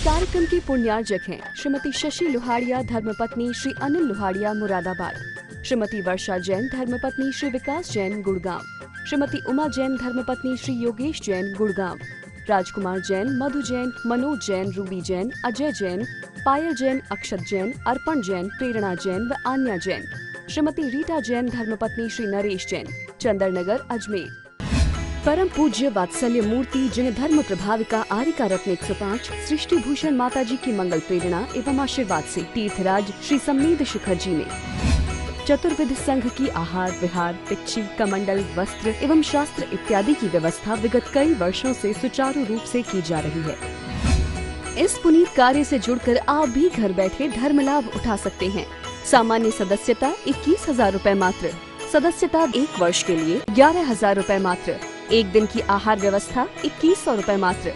कार्यक्रम के पुण्यार्जक हैं श्रीमती शशि लोहाड़िया धर्मपत्नी श्री अनिल लोहाड़िया मुरादाबाद, श्रीमती वर्षा जैन धर्मपत्नी श्री विकास जैन गुड़गांव, श्रीमती उमा जैन धर्मपत्नी श्री योगेश जैन गुड़गांव, राजकुमार जैन, मधु जैन, मनोज जैन, रूबी जैन, अजय जैन, पायल जैन, अक्षत जैन, अर्पण जैन, प्रेरणा जैन व आन्या जैन, श्रीमती रीटा जैन धर्मपत्नी श्री नरेश जैन, चंदरनगर अजमेर। परम पूज्य वात्सल्य मूर्ति जिन धर्म प्रभाविका आरिका रत्न 105 सृष्टि भूषण माता जी की मंगल प्रेरणा एवं आशीर्वाद से तीर्थराज श्री सम्मेद शिखर जी में चतुर्विध संघ की आहार विहार, पिच्छी, कमंडल, वस्त्र एवं शास्त्र इत्यादि की व्यवस्था विगत कई वर्षों से सुचारू रूप से की जा रही है। इस पुनीत कार्य से जुड़कर आप भी घर बैठे धर्म लाभ उठा सकते हैं। सामान्य सदस्यता 21,000 रूपए मात्र, सदस्यता 1 वर्ष के लिए 11,000 रूपए मात्र, एक दिन की आहार व्यवस्था 2100 रूपए मात्र।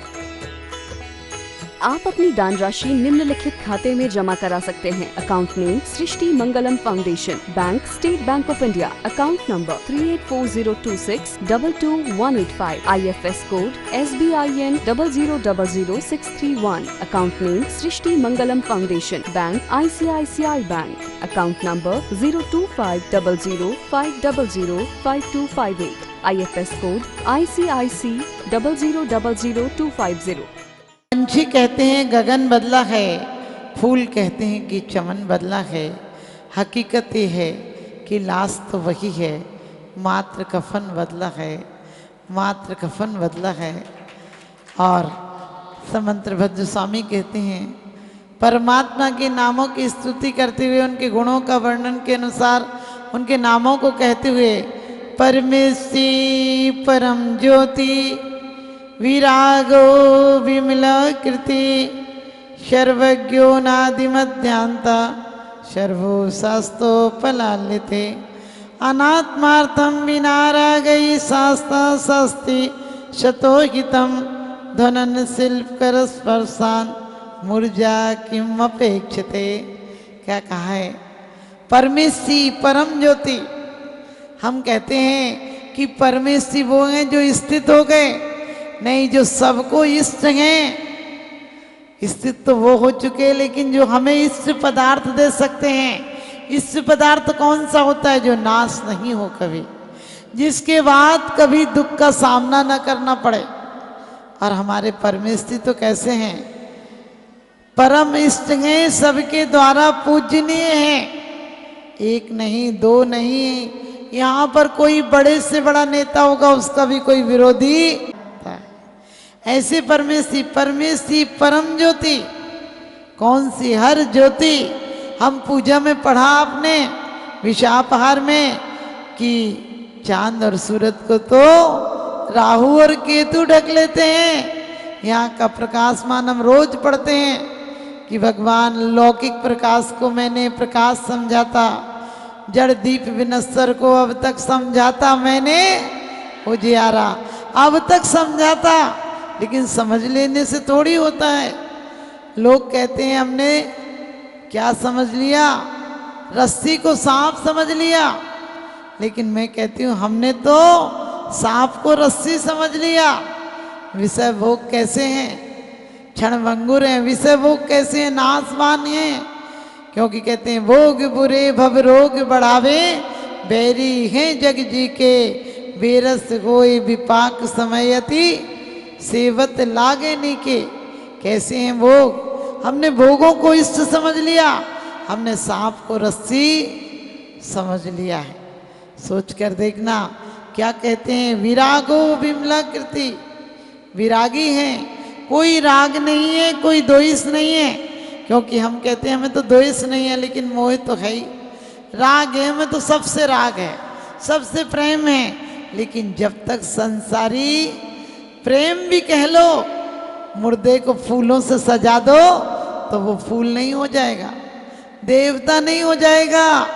आप अपनी दान राशि निम्नलिखित खाते में जमा करा सकते हैं। Account name Srishti Mangalam foundation, bank state bank of India, account number 384026222185, IFS code SBIN 0000631, account name Srishti Mangalam foundation, bank ICICI bank, account number 0250050052258, IFS code ICIC 0000250। पंछी कहते हैं गगन बदला है, फूल कहते हैं कि चमन बदला है। हकीकत ये है कि लाश तो वही है, मात्र कफन बदला है, मात्र कफन बदला है। और समंत्र भद्र स्वामी कहते हैं परमात्मा के नामों की स्तुति करते हुए, उनके गुणों का वर्णन के अनुसार उनके नामों को कहते हुए, परमेशी परम ज्योति विरागो विमला कृति सर्वज्ञो नादिमध्यांता सर्वो शास्तो पलालिते अनात्मार्थम विनारागई शास्ता शास्ति शतोहितम धनन शिल्प कर स्पर्शान मुर्जा किम अपेक्षते। क्या कहा है? परमेशी परम ज्योति। हम कहते हैं कि परमेशी वो हैं जो स्थित हो गए, नहीं, जो सबको इष्ट हैं। स्थित तो वो हो चुके, लेकिन जो हमें इष्ट पदार्थ दे सकते हैं। इष्ट पदार्थ कौन सा होता है? जो नाश नहीं हो कभी, जिसके बाद कभी दुख का सामना न करना पड़े। और हमारे परमेष्ठी तो कैसे हैं? परम इष्ट हैं, सबके द्वारा पूजनीय हैं। एक नहीं, दो नहीं, यहाँ पर कोई बड़े से बड़ा नेता होगा उसका भी कोई विरोधी। ऐसे परमेशी परमेशी परम ज्योति। कौन सी? हर ज्योति। हम पूजा में पढ़ा आपने विशापहार में कि चांद और सूरज को तो राहु और केतु ढक लेते हैं। यहाँ का प्रकाशमान हम रोज पढ़ते हैं कि भगवान लौकिक प्रकाश को मैंने प्रकाश समझाता, जड़ दीप विनस्तर को अब तक समझाता मैंने उजियारा। अब तक समझाता, लेकिन समझ लेने से थोड़ी होता है। लोग कहते हैं हमने क्या समझ लिया? रस्सी को सांप समझ लिया। लेकिन मैं कहती हूँ हमने तो सांप को रस्सी समझ लिया। विषय भोग कैसे हैं? क्षणभंगुर हैं। विषय भोग कैसे हैं? नाशवान हैं। क्योंकि कहते हैं भोग बुरे भव रोग बढ़ावे, बैरी हैं जग जी के बेरस होए विपाक समयति सेवत लागे नीके। कैसे हैं भोग? हमने भोगों को इष्ट समझ लिया, हमने सांप को रस्सी समझ लिया है। सोच कर देखना क्या कहते हैं? विरागो विमला कृति। विरागी हैं, कोई राग नहीं है, कोई द्वेष नहीं है। क्योंकि हम कहते हैं हमें तो द्वेष नहीं है, लेकिन मोह तो है ही। राग है, हमें तो सबसे राग है, सबसे प्रेम है। लेकिन जब तक संसारी प्रेम भी कह लो, मुर्दे को फूलों से सजा दो तो वो फूल नहीं हो जाएगा, देवता नहीं हो जाएगा।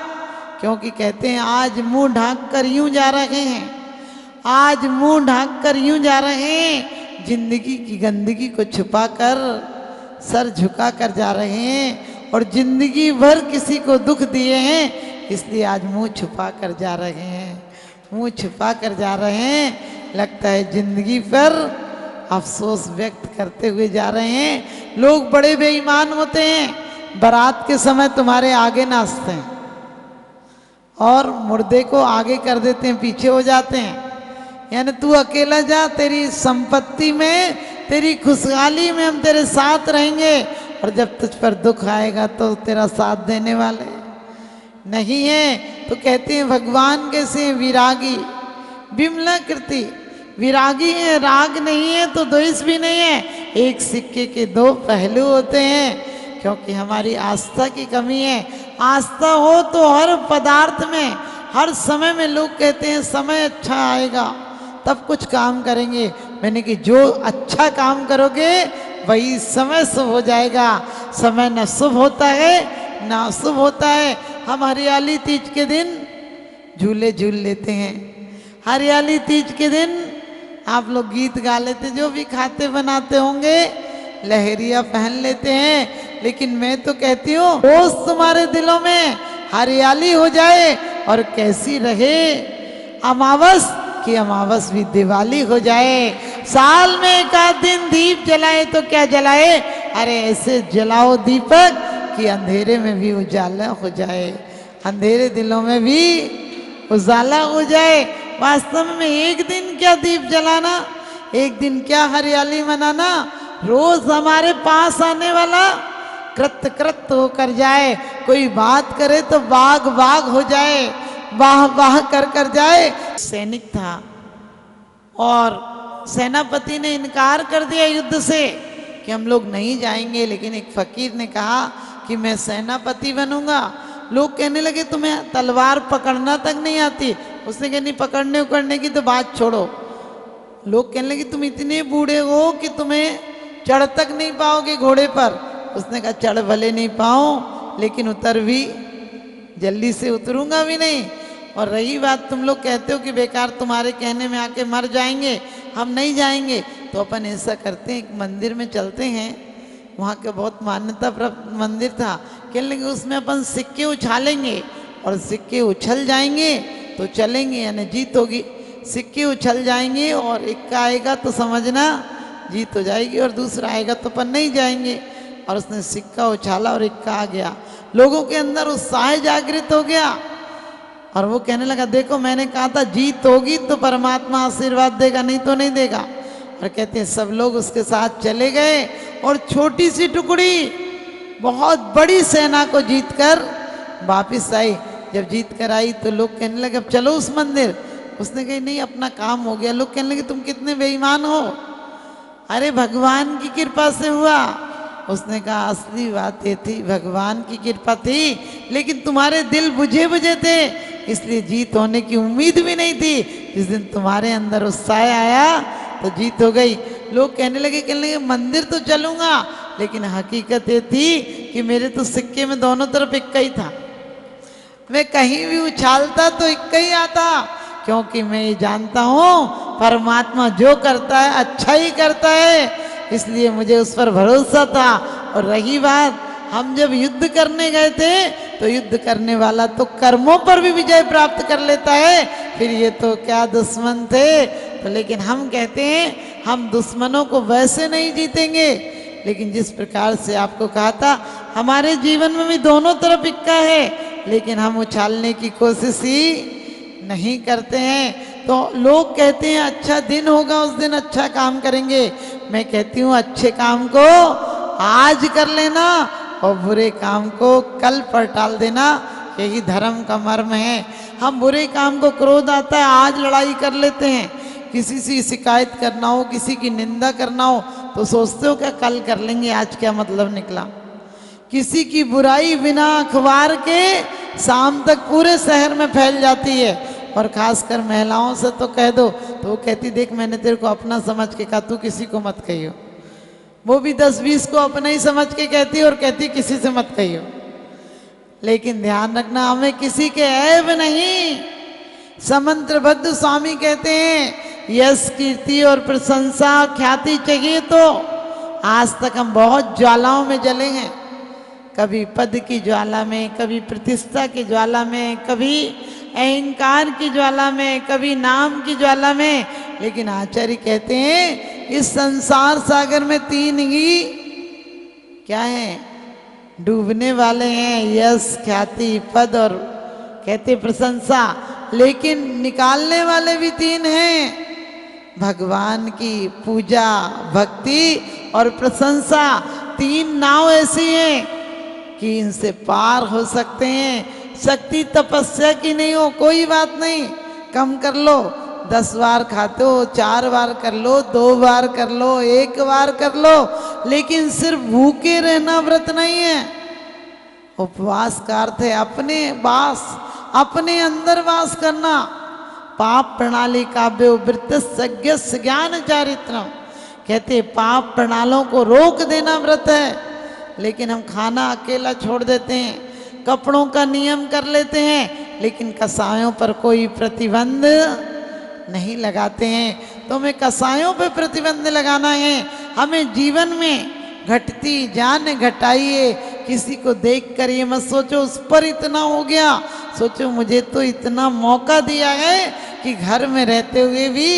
क्योंकि कहते हैं आज मुंह ढांक कर यूं जा रहे हैं, आज मुंह ढांक कर यूं जा रहे हैं, जिंदगी की गंदगी को छुपा कर सर झुका कर जा रहे हैं। और जिंदगी भर किसी को दुख दिए हैं, इसलिए आज मुंह छुपा कर जा रहे हैं, मुंह छुपा कर जा रहे हैं। लगता है जिंदगी पर अफसोस व्यक्त करते हुए जा रहे हैं, लोग बड़े बेईमान होते हैं, बारात के समय तुम्हारे आगे नाचते हैं और मुर्दे को आगे कर देते हैं, पीछे हो जाते हैं। यानी तू अकेला जा, तेरी संपत्ति में, तेरी खुशहाली में हम तेरे साथ रहेंगे, और जब तुझ पर दुख आएगा तो तेरा साथ देने वाले नहीं है। तो कहते हैं भगवान कैसे हैं? विरागी, विमला कृति, विरागी है, राग नहीं है तो द्वेष भी नहीं है। एक सिक्के के दो पहलू होते हैं, क्योंकि हमारी आस्था की कमी है। आस्था हो तो हर पदार्थ में, हर समय में लोग कहते हैं समय अच्छा आएगा तब कुछ काम करेंगे। मैंने कि जो अच्छा काम करोगे वही समय शुभ हो जाएगा। समय न शुभ होता है न अशुभ होता है। हम हरियाली तीज के दिन झूले झूल लेते हैं, हरियाली तीज के दिन आप लोग गीत गा लेते, जो भी खाते बनाते होंगे लहरिया पहन लेते हैं। लेकिन मैं तो कहती हूँ रोज तुम्हारे दिलों में हरियाली हो जाए, और कैसी रहे अमावस की अमावस भी दिवाली हो जाए। साल में एक आध दिन दीप जलाए तो क्या जलाए, अरे ऐसे जलाओ दीपक कि अंधेरे में भी उजाला हो जाए, अंधेरे दिलों में भी उजाला हो जाए। वास्तव में एक दिन क्या दीप जलाना, एक दिन क्या हरियाली मनाना, रोज हमारे पास आने वाला कृत कृत होकर जाए। कोई बात करे तो बाग बाग हो जाए, वाह वाह कर जाए। सैनिक था और सेनापति ने इनकार कर दिया युद्ध से कि हम लोग नहीं जाएंगे, लेकिन एक फकीर ने कहा कि मैं सेनापति बनूंगा। लोग कहने लगे तुम्हें तलवार पकड़ना तक नहीं आती। उसने कहा नहीं, पकड़ने उकड़ने की तो बात छोड़ो। लोग कहने लगे तुम इतने बूढ़े हो कि तुम्हें चढ़ तक नहीं पाओगे घोड़े पर। उसने कहा चढ़ भले नहीं पाऊं, लेकिन उतर भी जल्दी से उतरूंगा भी नहीं। और रही बात तुम लोग कहते हो कि बेकार तुम्हारे कहने में आके मर जाएंगे, हम नहीं जाएंगे, तो अपन ऐसा करते हैं एक मंदिर में चलते हैं, वहाँ का बहुत मान्यता प्राप्त मंदिर था। कहने लगे उसमें अपन सिक्के उछालेंगे और सिक्के उछल जाएंगे तो चलेंगे, यानी जीत होगी। सिक्के उछल जाएंगे और इक्का आएगा तो समझना जीत हो जाएगी, और दूसरा आएगा तो अपन नहीं जाएंगे। और उसने सिक्का उछाला और इक्का आ गया। लोगों के अंदर उत्साह जागृत हो गया और वो कहने लगा देखो मैंने कहा था जीत होगी तो परमात्मा आशीर्वाद देगा, नहीं तो नहीं देगा। और कहते हैं सब लोग उसके साथ चले गए और छोटी सी टुकड़ी बहुत बड़ी सेना को जीत कर वापिस आई। जब जीत कर आई तो लोग कहने लगे अब चलो उस मंदिर। उसने कही नहीं, अपना काम हो गया। लोग कहने लगे तुम कितने बेईमान हो, अरे भगवान की कृपा से हुआ। उसने कहा असली बात ये थी, भगवान की कृपा थी, लेकिन तुम्हारे दिल बुझे बुझे थे, इसलिए जीत होने की उम्मीद भी नहीं थी। जिस दिन तुम्हारे अंदर उत्साह आया तो जीत हो गई। लोग कहने लगे मंदिर तो चलूंगा, लेकिन हकीकत ये थी कि मेरे तो सिक्के में दोनों तरफ इक्का ही था। मैं कहीं भी उछालता तो इक्का ही आता, क्योंकि मैं ये जानता हूँ परमात्मा जो करता है अच्छा ही करता है, इसलिए मुझे उस पर भरोसा था। और रही बात, हम जब युद्ध करने गए थे तो युद्ध करने वाला तो कर्मों पर भी विजय प्राप्त कर लेता है, फिर ये तो क्या दुश्मन थे। तो लेकिन हम कहते हैं हम दुश्मनों को वैसे नहीं जीतेंगे, लेकिन जिस प्रकार से आपको कहा था हमारे जीवन में भी दोनों तरफ इक्का है, लेकिन हम उछालने की कोशिश ही नहीं करते हैं। तो लोग कहते हैं अच्छा दिन होगा उस दिन अच्छा काम करेंगे। मैं कहती हूँ अच्छे काम को आज कर लेना और बुरे काम को कल पर टाल देना, यही धर्म का मर्म है। हम बुरे काम को क्रोध आता है आज लड़ाई कर लेते हैं, किसी से शिकायत करना हो, किसी की निंदा करना हो तो सोचते हो क्या कल कर लेंगे, आज क्या मतलब निकला। किसी की बुराई बिना अखबार के शाम तक पूरे शहर में फैल जाती है, और खासकर महिलाओं से तो कह दो तो वो कहती देख मैंने तेरे को अपना समझ के कहा, तू किसी को मत कहियो। वो भी 10-20 को अपना ही समझ के कहती और कहती किसी से मत कहियो। लेकिन ध्यान रखना हमें किसी के ऐब नहीं। समंत्रबद्ध स्वामी कहते हैं यश कीर्ति और प्रशंसा ख्याति चाहिए तो आज तक हम बहुत ज्वालाओं में जले हैं, कभी पद की ज्वाला में, कभी प्रतिष्ठा की ज्वाला में, कभी अहंकार की ज्वाला में, कभी नाम की ज्वाला में। लेकिन आचार्य कहते हैं इस संसार सागर में 3 ही क्या हैं? डूबने वाले हैं यश, ख्याति, पद और कहते प्रशंसा, लेकिन निकालने वाले भी तीन हैं, भगवान की पूजा, भक्ति और प्रशंसा। तीन नाव ऐसी हैं कि इनसे पार हो सकते हैं। शक्ति तपस्या की नहीं हो, कोई बात नहीं, कम कर लो, 10 बार खाते हो 4 बार कर लो, 2 बार कर लो, 1 बार कर लो, लेकिन सिर्फ भूखे रहना व्रत नहीं है। उपवास का अर्थ है अपने वास, अपने अंदर वास करना। पाप प्रणाली काव्य वृत्त सज्ञ ज्ञान चारित्रम, कहते पाप प्रणालों को रोक देना व्रत है। लेकिन हम खाना अकेला छोड़ देते हैं, कपड़ों का नियम कर लेते हैं, लेकिन कसायों पर कोई प्रतिबंध नहीं लगाते हैं। तो हमें कसायों पे प्रतिबंध लगाना है। हमें जीवन में घटती जान घटाइए। किसी को देख कर ये मत सोचो उस पर इतना हो गया, सोचो मुझे तो इतना मौका दिया है कि घर में रहते हुए भी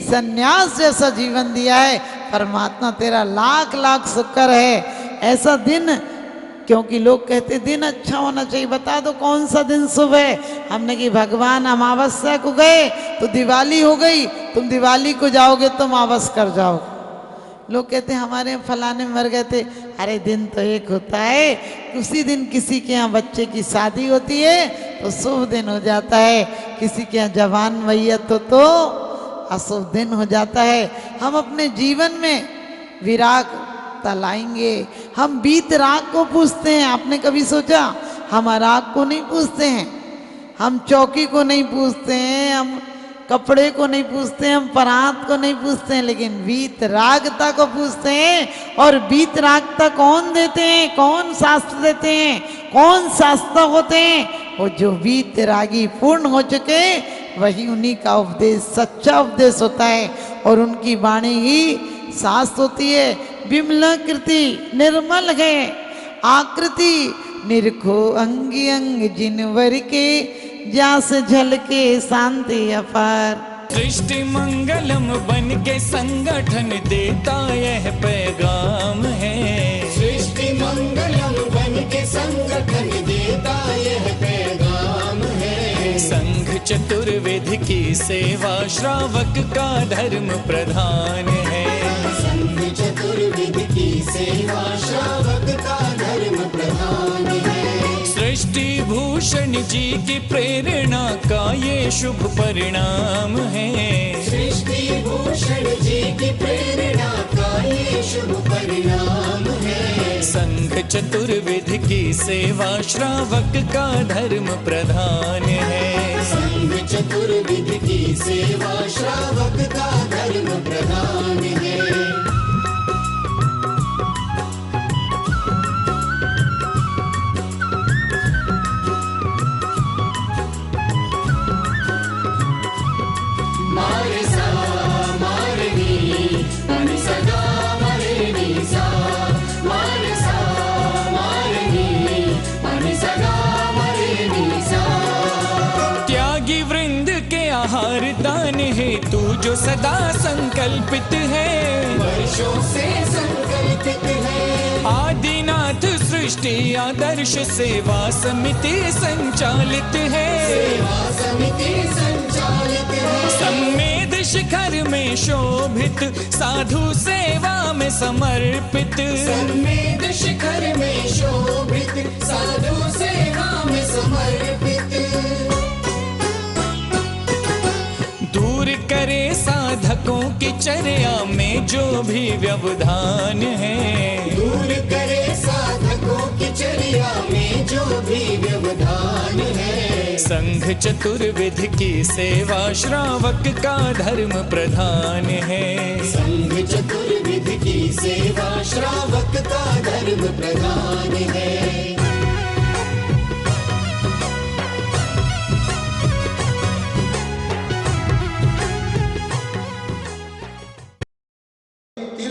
सन्यास जैसा जीवन दिया है। परमात्मा तेरा लाख लाख शुक्र है। ऐसा दिन, क्योंकि लोग कहते दिन अच्छा होना चाहिए, बता दो कौन सा दिन शुभ है। हमने कि भगवान अमावस्या को गए तो दिवाली हो गई, तुम दिवाली को जाओगे तो अमावस कर जाओगे। लोग कहते हमारे फलाने मर गए थे, अरे दिन तो एक होता है, उसी दिन किसी के यहाँ बच्चे की शादी होती है तो शुभ दिन हो जाता है, किसी के यहाँ जवान मैयत हो तो अशुभ दिन हो जाता है। हम अपने जीवन में विराग लाएंगे। हम बीत राग को पूछते हैं, आपने कभी सोचा? हम राग को नहीं पूछते हैं, हम चौकी को नहीं पूछते हैं, हम कपड़े को नहीं पूछते हैं, हम परात को नहीं पूछते हैं, लेकिन बीत रागता को पूछते हैं। और बीत रागता कौन देते हैं? कौन शास्त्र देते हैं? कौन शास्त्र होते हैं? वो जो बीत रागी पूर्ण हो चुके, वही उन्हीं का उपदेश सच्चा उपदेश होता है। और उनकी वाणी ही शास्त्र होती है। विमलाकृति निर्मल है, आकृति निरखो अंगी अंग जिनवर के, जास झलके शांति अपार। सृष्टि मंगलम बन के संगठन देता यह पैगाम है। सृष्टि मंगलम बन के संगठन देता यह पैगाम है। संघ चतुर्वेद की सेवा श्रावक का धर्म प्रधान है। संघ चतुर्वेद की सेवा श्रावक का धर्म प्रधान है। सृष्टि भूषण जी की प्रेरणा का ये शुभ परिणाम है। सृष्टि भूषण जी की प्रेरणा का ये शुभ परिणाम है। संघ चतुर्वेद की सेवा श्रावक का धर्म प्रधान है। संघ चतुर्वेद की सेवा श्रावक का धर्म प्रधान है। दान है तू जो सदा संकल्पित है, वर्षों से संकल्पित है। आदिनाथ सृष्टि आदर्श सेवा समिति संचालित है। सेवा समिति संचालित है। सम्मेद शिखर में शोभित, साधु सेवा में समर्पित। सम्मेद शिखर में शोभित, साधु सेवा में समर्पित। करे साधकों की चर्या में जो भी व्यवधान है। दूर करे साधकों की चर्या में जो भी व्यवधान है। संघ चतुर्वेद की सेवा श्रावक का धर्म प्रधान है। संघ चतुर्वेद की सेवा श्रावक का धर्म प्रधान है।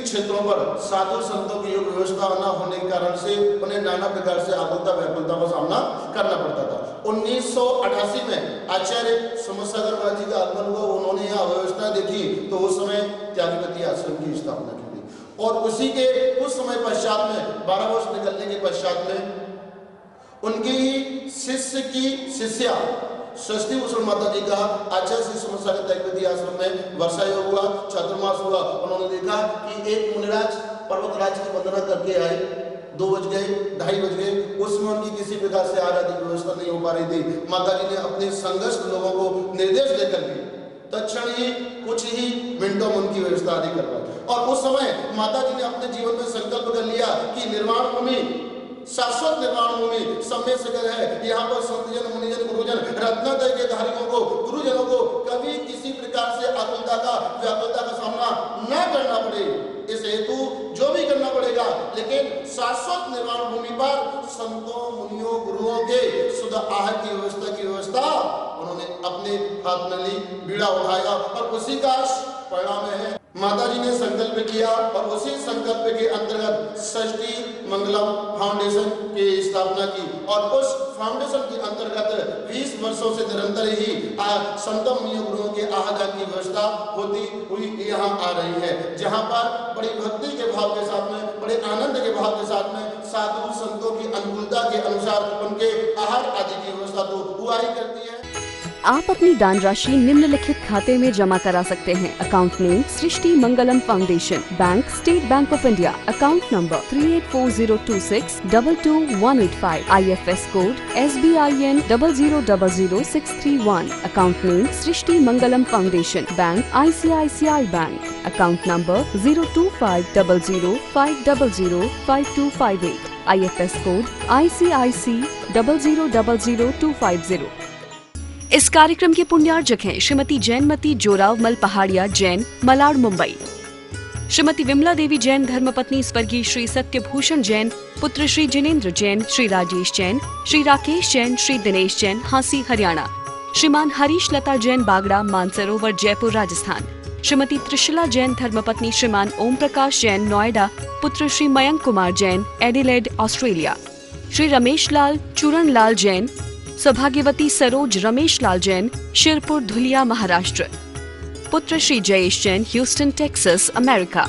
क्षेत्रों पर साधु संतों की योग व्यवस्था न होने के कारण से उन्हें नाना प्रकार से आकुलता व्याकुलता का सामना करना पड़ता था। 1988 में आचार्य समसागर महाराज जी का आगमन हुआ, उन्होंने यहाँ व्यवस्था देखी तो उस समय त्यागपति आश्रम की स्थापना की गई। और उसी के कुछ समय पश्चात में 12 वर्ष निकलने के पश्चात में उनकी शिष्य की शिष्या षष्ठी भूषण माता जी का आचार्य श्री समसागर दैवती आश्रम में वर्षा योग हुआ, चातुर्मास हुआ। उन्होंने देखा कि एक मुनिराज पर्वतराज की वंदना करके आए, 2 बज गए, 2:30 बज गए, उसमें उनकी किसी प्रकार से आराध्य की व्यवस्था नहीं हो पा रही थी। माता जी ने अपने संघर्ष लोगों को निर्देश देकर के तत्क्षण ही कुछ ही मिनटों में उनकी व्यवस्था आदि करवाई। और उस समय माता जी ने अपने जीवन में संकल्प कर लिया कि निर्वाण भूमि, शाश्वत निर्वाण भूमि समय सगर है। यहाँ पर संतजन, मुनिजन, गुरुजन, रत्नोदय के धारियों को, गुरुजनों को कभी किसी प्रकार से आकुलता का, व्याकुलता का सामना न करना पड़े, इस हेतु जो भी करना पड़ेगा, लेकिन शाश्वत निर्वाण भूमि पर संतों, मुनियों, गुरुओं के शुद्ध आहार की व्यवस्था उन्होंने अपने हाथ में ली, बीड़ा उठाया और उसी का परिणाम है माता जी ने संकल्प किया। और उसी संकल्प के अंतर्गत षष्ठी मंगलम फाउंडेशन की स्थापना की। और उस फाउंडेशन के अंतर्गत 20 वर्षों से निरंतर ही संतों, मुनियों, गुरुओं के आहार की व्यवस्था होती हुई यहाँ आ रही है, जहाँ पर बड़ी भक्ति के भाव के साथ में, बड़े आनंद के भाव के साथ में साधु संतों की अनुकूलता के अनुसार उनके आहार आदि की व्यवस्था तो हुआ ही करती है। आप अपनी दान राशि निम्नलिखित खाते में जमा करा सकते हैं। Account name Srishti Mangalam foundation, bank state bank of India, account number 384026222185, IFS code SBIN 0000631, account name Srishti Mangalam foundation, bank ICICI bank, account number 0250050052258, IFS code ICIC 0000250। इस कार्यक्रम के पुण्यार्जक हैं श्रीमती जैनमती जोरावमल पहाड़िया जैन, मलाड, मुंबई। श्रीमती विमला देवी जैन धर्मपत्नी स्वर्गीय श्री सत्यभूषण जैन, पुत्र श्री जिनेन्द्र जैन, श्री राजेश जैन, श्री राकेश जैन, श्री दिनेश जैन, हांसी, हरियाणा। श्रीमान हरीश लता जैन बागड़ा, मानसरोवर, जयपुर, राजस्थान। श्रीमती त्रिशला जैन धर्मपत्नी श्रीमान ओम प्रकाश जैन, नोएडा, पुत्र श्री मयंक कुमार जैन, एडिलेड, ऑस्ट्रेलिया। श्री रमेश लाल चूरण लाल जैन, सौभाग्यवती सरोज रमेश लाल जैन, शिरपुर, धुलिया, महाराष्ट्र। पुत्र Shri Jayesh Jain, Houston, Texas, America.